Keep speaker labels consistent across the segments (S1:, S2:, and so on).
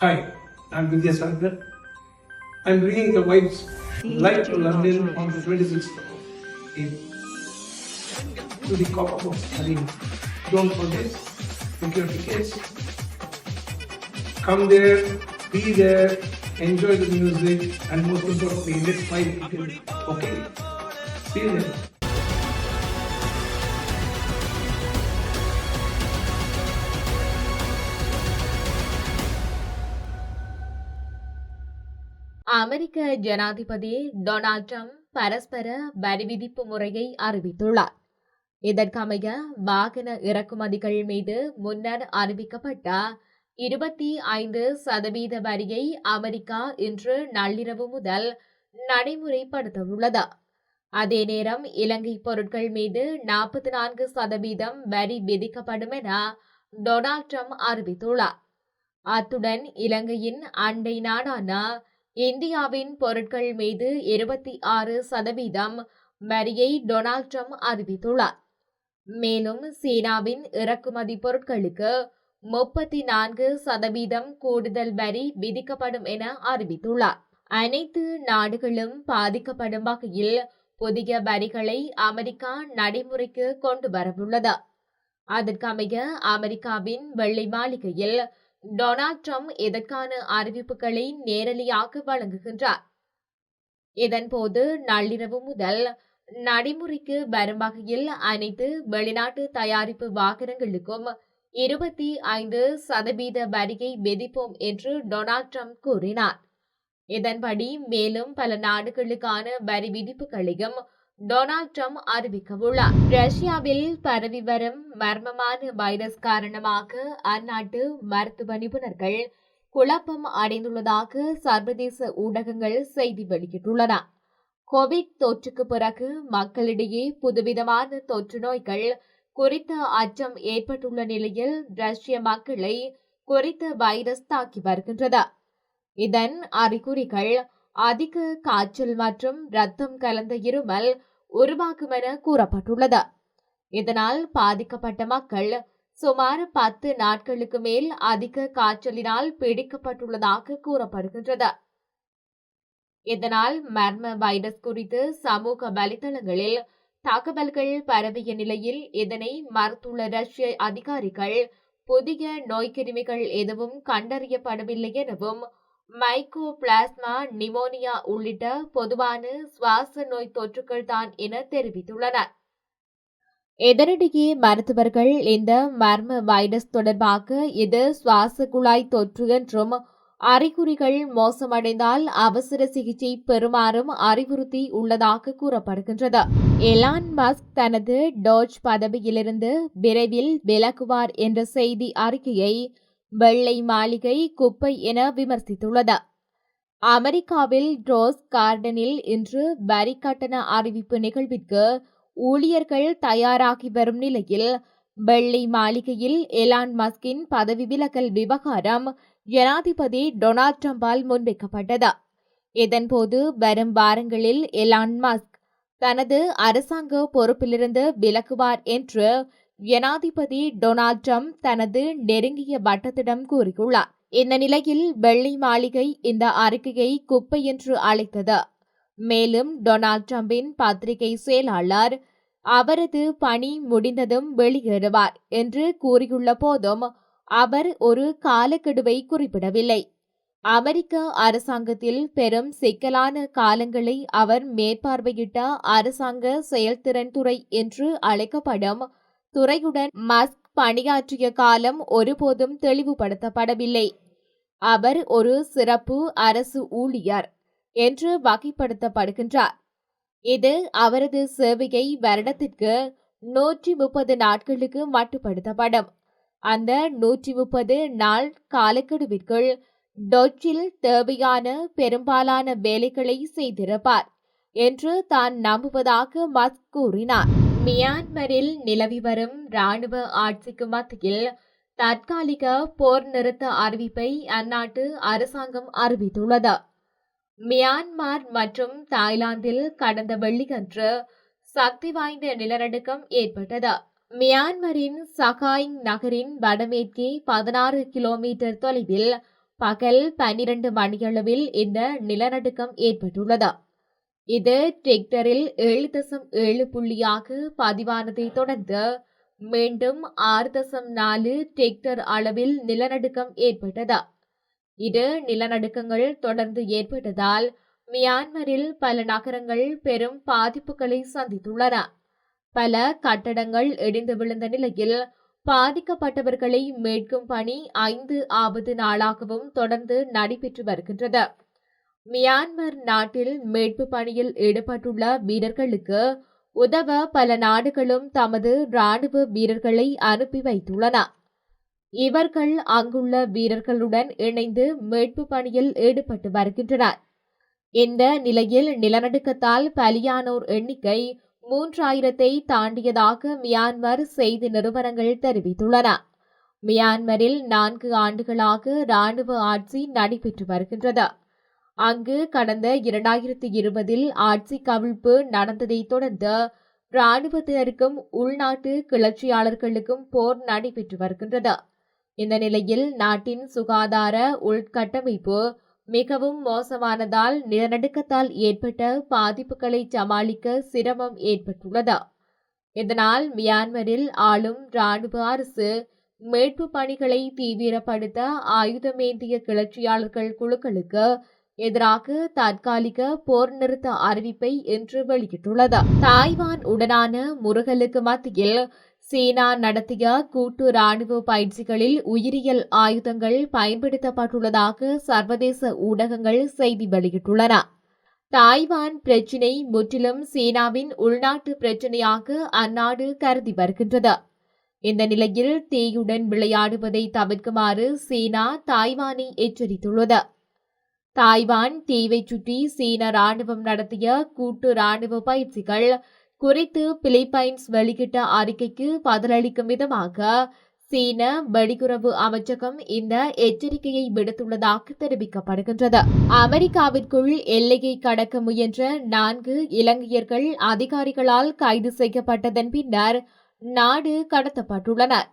S1: Hi, I'm Vidya Sankar. I'm bringing the vibes live to London on the 26th of April to the Copper Box Arena. Don't forget, book your tickets. Come there, be there, enjoy the music, and most importantly, let's fight together. Okay? See you there.
S2: அமெரிக்க ஜனாதிபதி Donald Trump பரஸ்பர வரி விதிப்பு முறையை அறிவித்துள்ளார். இதற்கமைய வாகன இறக்குமதிகள் மீது முன்னர் அறிவிக்கப்பட்ட 25% வரியை அமெரிக்கா இன்று நள்ளிரவு முதல் நடைமுறைப்படுத்தவுள்ளது. அதே நேரம் இலங்கை பொருட்கள் மீது 44% வரி விதிக்கப்படும் என டொனால்ட் ட்ரம்ப் அறிவித்துள்ளார். அத்துடன் இலங்கையின் அண்டை நாடான இந்தியாவின் பொருட்கள் மீது 26% வரியை டொனால்ட் ட்ரம்ப் அறிவித்துள்ளார். மேலும் சீனாவின் இறக்குமதி பொருட்களுக்கு 34% கூடுதல் வரி விதிக்கப்படும் என அறிவித்துள்ளார். அனைத்து நாடுகளும் பாதிக்கப்படும் வகையில் புதிய வரிகளை அமெரிக்கா நடைமுறைக்கு கொண்டு வரவுள்ளது. அதற்கமைய அமெரிக்காவின் வெள்ளை மாளிகையில் டொனால்ட் ட்ரம்ப் இதற்கான அறிவிப்புகளை நேரடியாக வழங்குகின்றார். இதன்போது நள்ளிரவு முதல் நடைமுறைக்கு வரும் வகையில் அனைத்து வெளிநாட்டு தயாரிப்பு வாகனங்களுக்கும் 25% வரியை விதிப்போம் என்று டொனால்ட் ட்ரம்ப் கூறினார். இதன்படி மேலும் பல நாடுகளுக்கான வரி விதிப்புகளையும் டொனால்ட் ட்ரம்ப் அறிவிக்கவுள்ளார். ரஷ்யாவில் பரவி வரும் மர்மமான வைரஸ் காரணமாக அந்நாட்டு மருத்துவ நிபுணர்கள் குழப்பம் அடைந்துள்ளதாக சர்வதேச ஊடகங்கள் செய்தி வெளியிட்டுள்ளன. கோவிட் தொற்றுக்கு பிறகு மக்களிடையே புதுவிதமான தொற்று நோய்கள் குறித்த அச்சம் ஏற்பட்டுள்ள நிலையில் ரஷ்ய மக்களை குறித்த வைரஸ் தாக்கி வருகின்றது. இதன் அறிகுறிகள் அதிக காய்ச்சல் மற்றும் இரத்தம் கலந்த இருமல் உருவாகும் என கூறப்பட்டுள்ளது. இதனால் பாதிக்கப்பட்ட மக்கள் சுமார் 10 நாட்களுக்கு மேல் அதிக காய்ச்சலினால் பீடிக்கப்பட்டுள்ளதாக கூறப்படுகின்றது. இதனால் மர்ம வைரஸ் குறித்து சமூக வலைதளங்களில் தகவல்கள் பரவிய நிலையில் இதனை மறுத்துள்ள ரஷ்ய அதிகாரிகள் புதிய நோய்க்கிருமிகள் எதுவும் கண்டறியப்படவில்லை எனவும் மைக்கோ பிளாஸ்மா நிமோனியா உள்ளிட்ட பொதுவான சுவாச நோய் தொற்றுகள் தான் என தெரிவித்துள்ளனர். இதனிடையே மருத்துவர்கள் இந்த மர்ம வைரஸ் தொடர்பாக இது சுவாச குழாய் தொற்று என்றும் அறிகுறிகள் மோசமடைந்தால் அவசர சிகிச்சை பெறுமாறும் அறிவுறுத்தி உள்ளதாக கூறப்படுகின்றது. எலான் மஸ்க் தனது டோஜ் பதவியிலிருந்து விரைவில் விலகுவார் என்ற செய்தி அறிக்கையை வெள்ளை மாளிகை குப்பை என விமர்சித்துள்ளது. அமெரிக்காவில் ரோஸ் கார்டனில் இன்று வரி கட்டண அறிவிப்பு நிகழ்விற்கு ஊழியர்கள் தயாராகி வரும் நிலையில் வெள்ளை மாளிகையில் எலான் மஸ்கின் பதவி விலகல் விவகாரம் ஜனாதிபதி டொனால்ட் ட்ரம்பால் முன்வைக்கப்பட்டது. இதன்போது வரும் வாரங்களில் எலான் மஸ்க் தனது அரசாங்க பொறுப்பிலிருந்து விலகுவார் என்று ஜனாதிபதி டொனால்ட் ட்ரம்ப் தனது நெருங்கிய வட்டத்திடம் கூறியுள்ளார். இந்த நிலையில் வெள்ளை மாளிகை இந்த அறிக்கையை குப்பை என்று அழைத்தது. மேலும் டொனால்ட் ட்ரம்பின் பத்திரிகை செயலாளர் அவரது பணி முடிந்ததும் வெளியேறுவார் என்று கூறியுள்ள போதும் அவர் ஒரு காலக்கெடுவை குறிப்பிடவில்லை. அமெரிக்க அரசாங்கத்தில் பெரும் சிக்கலான காலங்களை அவர் மேற்பார்வையிட்ட அரசாங்க செயல்திறன் துறை என்று அழைக்கப்படும் துறையுடன் மஸ்க் பணியாற்றிய காலம் ஒருபோதும் தெளிவுபடுத்தப்படவில்லை. அவர் ஒரு சிறப்பு அரசு ஊழியர் என்று வகைப்படுத்தப்படுகின்றார். இது அவரது சேவையை வருடத்திற்கு 130 நாட்களுக்கு மட்டுப்படுத்தப்படும். அந்த 130 நாள் காலக்கெடுவிற்குள் டொச்சில் தேவையான பெரும்பாலான வேலைகளை செய்திருப்பார் என்று தான் நம்புவதாக மஸ்க் கூறினார். மியான்மரில் நிலவி வரும் ராணுவ ஆட்சிக்கு மத்தியில் தற்காலிக போர் நிறுத்த அறிவிப்பை அந்நாட்டு அரசாங்கம் அறிவித்துள்ளது. மியான்மர் மற்றும் தாய்லாந்தில் கடந்த வெள்ளியன்று சக்தி வாய்ந்த நிலநடுக்கம் ஏற்பட்டது. மியான்மரின் சகாய் நகரின் வடமேற்கே 16 கிலோமீட்டர் தொலைவில் பகல் 12 மணியளவில் இந்த நிலநடுக்கம் ஏற்பட்டுள்ளது. இது ரிக்டரில் 7.7 புள்ளியாக பதிவானதை தொடர்ந்து மீண்டும் 6.4 ரிக்டர் அளவில் நிலநடுக்கம் ஏற்பட்டது. இரு நிலநடுக்கங்கள் தொடர்ந்து ஏற்பட்டதால் மியான்மரில் பல நகரங்கள் பெரும் பாதிப்புகளை சந்தித்துள்ளன. பல கட்டடங்கள் இடிந்து விழுந்த நிலையில் பாதிக்கப்பட்டவர்களை மீட்கும் பணி 5வது நாளாகவும் தொடர்ந்து நடைபெற்று வருகின்றது. மியான்மர் நாட்டில் மீட்பு பணியில் ஈடுபட்டுள்ள வீரர்களுக்கு உதவ பல நாடுகளும் தமது ராணுவ வீரர்களை அனுப்பி வைத்துள்ளன. இவர்கள் அங்குள்ள வீரர்களுடன் இணைந்து மீட்பு பணியில் ஈடுபட்டு வருகின்றனர். இந்த நிலையில் நிலநடுக்கத்தால் பலியானோர் எண்ணிக்கை 3000-ஐ தாண்டியதாக மியான்மர் செய்தி நிறுவனங்கள் தெரிவித்துள்ளன. மியான்மரில் 4 ஆண்டுகளாக ராணுவ ஆட்சி நடைபெற்று வருகின்றது. அங்கு கடந்த 2020 ஆட்சி கவிழ்ப்பு நடந்ததை தொடர்ந்து ராணுவத்தினருக்கும் உள்நாட்டு கிளர்ச்சியாளர்களுக்கும் போர் நடைபெற்று வருகின்றது. இந்த நிலையில் நாட்டின் சுகாதார உள்கட்டமைப்பு மிகவும் மோசமானதால் நிலநடுக்கத்தால் ஏற்பட்ட பாதிப்புகளை சமாளிக்க சிரமம் ஏற்பட்டுள்ளது. இதனால் மியான்மரில் ஆளும் ராணுவ அரசு மீட்பு பணிகளை தீவிரப்படுத்த ஆயுதமேந்திய கிளர்ச்சியாளர்கள் குழுக்களுக்கு எதிராக தற்காலிக போர் நிறுத்த அறிவிப்பை இன்று வெளியிட்டுள்ளது. தாய்வான் உடனான முறுகலுக்கு மத்தியில் சீனா நடத்திய கூட்டு ராணுவ பயிற்சிகளில் உயிரியல் ஆயுதங்கள் பயன்படுத்தப்பட்டுள்ளதாக சர்வதேச ஊடகங்கள் செய்தி வெளியிட்டுள்ளன. தாய்வான் பிரச்சினை முற்றிலும் சீனாவின் உள்நாட்டு பிரச்சினையாக அந்நாடு கருதி வருகின்றது. இந்த நிலையில் தீயுடன் விளையாடுவதை தவிர்க்குமாறு சீனா தாய்வானை எச்சரித்துள்ளது. தாய்வான் தீவை சுற்றி சீன ராணுவம் நடத்திய கூட்டு ராணுவ பயிற்சிகள் குறித்து பிலிப்பைன்ஸ் வெளியிட்ட அறிக்கைக்கு பதிலளிக்கும் விதமாக சீன வெளியுறவு அமைச்சகம் இந்த எச்சரிக்கையை விடுத்துள்ளதாக தெரிவிக்கப்படுகின்றது. அமெரிக்காவிற்குள் எல்லையை கடக்க முயன்ற 4 இலங்கையர்கள் அதிகாரிகளால் கைது செய்யப்பட்டதன் பின்னர் நாடு கடத்தப்பட்டுள்ளனர்.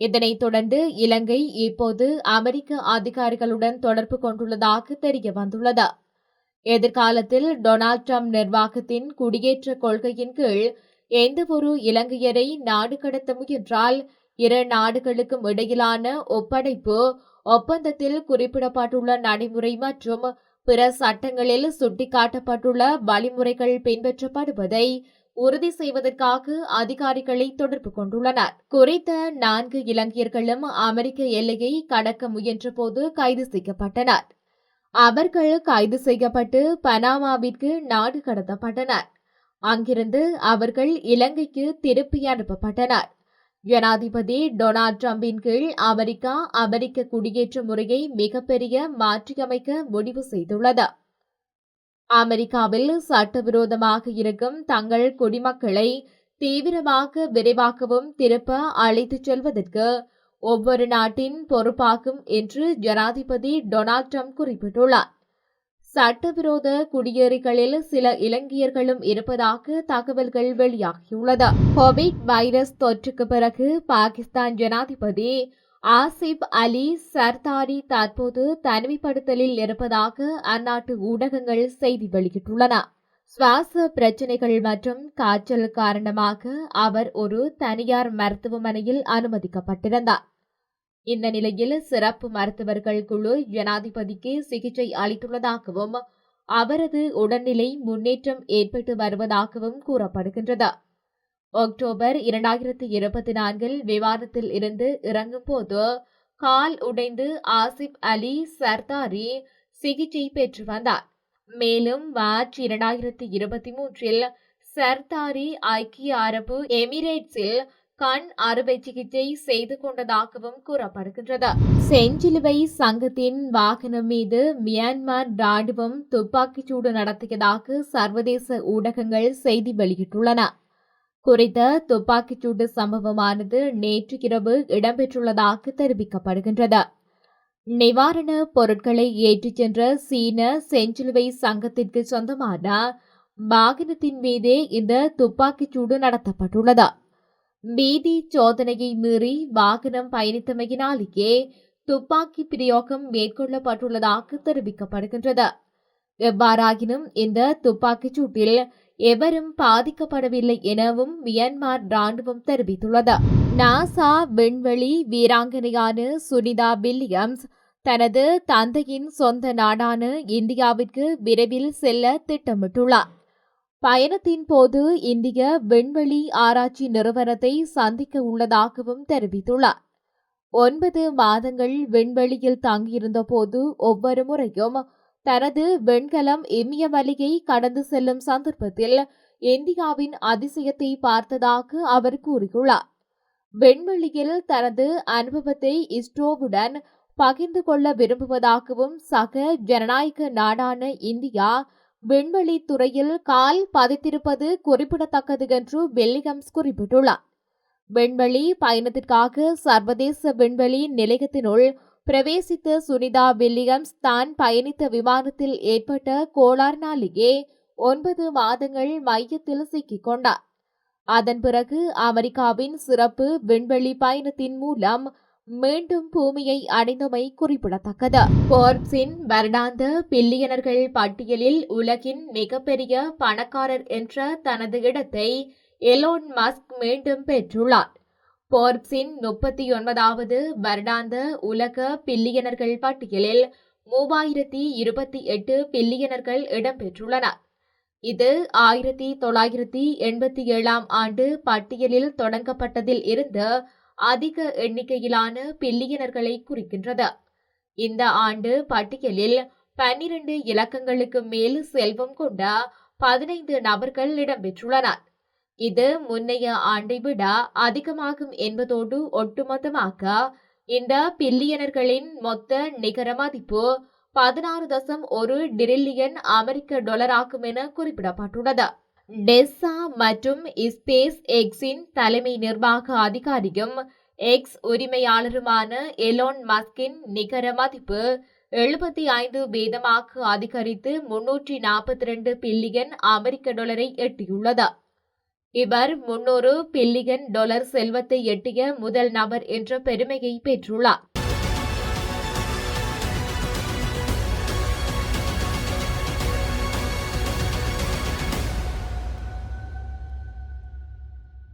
S2: இதனைத் தொடர்ந்து இலங்கை இப்போது அமெரிக்க அதிகாரிகளுடன் தொடர்பு கொண்டுள்ளதாக தெரிய வந்துள்ளது. எதிர்காலத்தில் டொனால்ட் ட்ரம்ப் நிர்வாகத்தின் குடியேற்ற கொள்கையின் கீழ் எந்தவொரு இலங்கையரை நாடு கடத்த முயன்றால் 2 நாடுகளுக்கும் இடையிலான ஒப்படைப்பு ஒப்பந்தத்தில் குறிப்பிடப்பட்டுள்ள நடைமுறை மற்றும் பிற சட்டங்களில் சுட்டிக்காட்டப்பட்டுள்ள வழிமுறைகள் பின்பற்றப்படுவதை உறுதி செய்வதற்காக அதிகாரிகளை தொடர்பு கொண்டுள்ளனர். குறித்த 4 இலங்கையர்களும் அமெரிக்க எல்லையை கடக்க முயன்றபோது கைது செய்யப்பட்டனர். அவர்கள் கைது செய்யப்பட்டு பனாமாவிற்கு நாடு கடத்தப்பட்டனர். அங்கிருந்து அவர்கள் இலங்கைக்கு திருப்பி அனுப்பப்பட்டனர். ஜனாதிபதி டொனால்ட் ட்ரம்பின் கீழ் அமெரிக்கா அமெரிக்க குடியேற்ற முறையை மிகப்பெரிய மாற்றியமைக்க முடிவு செய்துள்ளது. அமெரிக்காவில் சட்டவிரோதமாக இருக்கும் தங்கள் குடிமக்களை தீவிரமாக விரைவாகவும் திருப்ப அழைத்துச் செல்வதற்கு ஒவ்வொரு நாட்டின் பொறுப்பாகும் என்று ஜனாதிபதி டொனால்ட் ட்ரம்ப் குறிப்பிட்டுள்ளார். சட்டவிரோத குடியேறிகளில் சில இலங்கையர்களும் இருப்பதாக தகவல்கள் வெளியாகியுள்ளது. கோவிட் வைரஸ் தொற்றுக்கு பிறகு பாகிஸ்தான் ஜனாதிபதி ஆசிப் அலி சர்தாரி தற்போது தனிமைப்படுத்தலில் இருப்பதாக அந்நாட்டு ஊடகங்கள் செய்தி வெளியிட்டுள்ளன. சுவாச பிரச்சினைகள் மற்றும் காய்ச்சல் காரணமாக அவர் ஒரு தனியார் மருத்துவமனையில் அனுமதிக்கப்பட்டிருந்தார். இந்த நிலையில் சிறப்பு மருத்துவர்கள் குழு ஜனாதிபதிக்கு சிகிச்சை அளித்துள்ளதாகவும் அவரது உடல்நிலை முன்னேற்றம் ஏற்பட்டு வருவதாகவும் கூறப்படுகின்றது. அக்டோபர் 2024 விமானத்தில் இருந்து இறங்கும் போது கால் உடைந்து ஆசிப் அலி சர்தாரி சிகிச்சை பெற்று வந்தார். மேலும் மார்ச் 2023 சர்தாரி ஐக்கிய அரபு எமிரேட்ஸில் கண் அறுவை சிகிச்சை செய்து கொண்டதாகவும் கூறப்படுகின்றது. செஞ்சிலுவை சங்கத்தின் வாகனம் மீது மியான்மர் ராணுவம் துப்பாக்கிச்சூடு நடத்தியதாக சர்வதேச ஊடகங்கள் செய்தி வெளியிட்டுள்ளன. குறித்த துப்பாக்கிச்சூடு சம்பவமானது நேற்று இரவு இடம்பெற்றுள்ளதாக தெரிவிக்கப்படுகின்றது. நிவாரண பொருட்களை ஏற்றிச் சென்ற சீன செஞ்சிலுவை சங்கத்திற்கு சொந்தமான வாகனத்தின் மீதே இந்த துப்பாக்கிச்சூடு நடத்தப்பட்டுள்ளது. வீதி சோதனையை மீறி வாகனம் பயணித்தமையினாலேயே துப்பாக்கி பிரயோகம் மேற்கொள்ளப்பட்டுள்ளதாக தெரிவிக்கப்படுகின்றது. எவ்வாறாயினும் இந்த துப்பாக்கிச் சூட்டில் எவரும் பாதிக்கப்படவில்லை எனவும் மியான்மர் ராணுவம் தெரிவித்துள்ளது. நாசா விண்வெளி வீராங்கனையான சுனிதா வில்லியம்ஸ் தனது தந்தையின் சொந்த நாடான இந்தியாவிற்கு விரைவில் செல்ல திட்டமிட்டுள்ளார். பயணத்தின் போது இந்திய விண்வெளி ஆராய்ச்சி நிறுவனத்தை சந்திக்க உள்ளதாகவும் தெரிவித்துள்ளார். 9 மாதங்கள் விண்வெளியில் தங்கியிருந்த போது ஒவ்வொரு முறையும் தனது விண்கலம் இமயமலையை கடந்து செல்லும் சந்தர்ப்பத்தில் இந்தியாவின் அதிசயத்தை பார்த்ததாக அவர் கூறியுள்ளார். விண்வெளியில் தனது அனுபவத்தை இஸ்ரோவுடன் பகிர்ந்து கொள்ள விரும்புவதாகவும் சக ஜனநாயக நாடான இந்தியா விண்வெளி துறையில் கால் பதித்திருப்பது குறிப்பிடத்தக்கது என்று வில்லியம்ஸ் குறிப்பிட்டுள்ளார். விண்வெளி பயணத்திற்காக சர்வதேச விண்வெளி நிலையத்தினுள் பிரவேசித்த சுனிதா வில்லியம்ஸ் தான் பயணித்த விமானத்தில் ஏற்பட்ட கோளாறினாலேயே 9 மாதங்கள் மையத்தில் சிக்கிக் கொண்டார். அதன் பிறகு அமெரிக்காவின் சிறப்பு விண்வெளி பயணத்தின் மூலம் மீண்டும் பூமியை அடைந்தமை குறிப்பிடத்தக்கது. போர்ப்ஸின் வருடாந்த பில்லியனர்கள் பட்டியலில் உலகின் மிகப்பெரிய பணக்காரர் என்ற தனது இடத்தை எலோன் மஸ்க் மீண்டும் பெற்றுள்ளார். போர்ப்ஸின் 39வது வருடாந்த உலக பில்லியனர்கள் பட்டியலில் 3028 பில்லியனர்கள் இடம்பெற்றுள்ளனர். இது 1987 ஆண்டு பட்டியலில் தொடங்கப்பட்டதில் இருந்து அதிக எண்ணிக்கையிலான பில்லியனர்களை குறிக்கின்றது. இந்த ஆண்டு பட்டியலில் 12 இலக்கங்களுக்கு மேல் செல்வம் கொண்ட 15 நபர்கள் இடம்பெற்றுள்ளனர். இது முன்னைய ஆண்டை விட அதிகமாகும் என்பதோடு ஒட்டுமொத்தமாக இந்த பில்லியனர்களின் மொத்த நிகர மதிப்பு 16.1 டிரில்லியன் அமெரிக்க டாலராகும் என குறிப்பிடப்பட்டுள்ளது. டெஸ்ஸா மற்றும் ஸ்பேஸ் எக்ஸின் தலைமை நிர்வாக அதிகாரியும் எக்ஸ் உரிமையாளருமான எலோன் மஸ்கின் நிகர மதிப்பு 75 வீதமாக அதிகரித்து 342 பில்லியன் அமெரிக்க டாலரை எட்டியுள்ளது. இவர் 300 பில்லியன் டாலர் செல்வத்தை எட்டிய முதல் நபர் என்ற பெருமையை பெற்றுள்ளார்.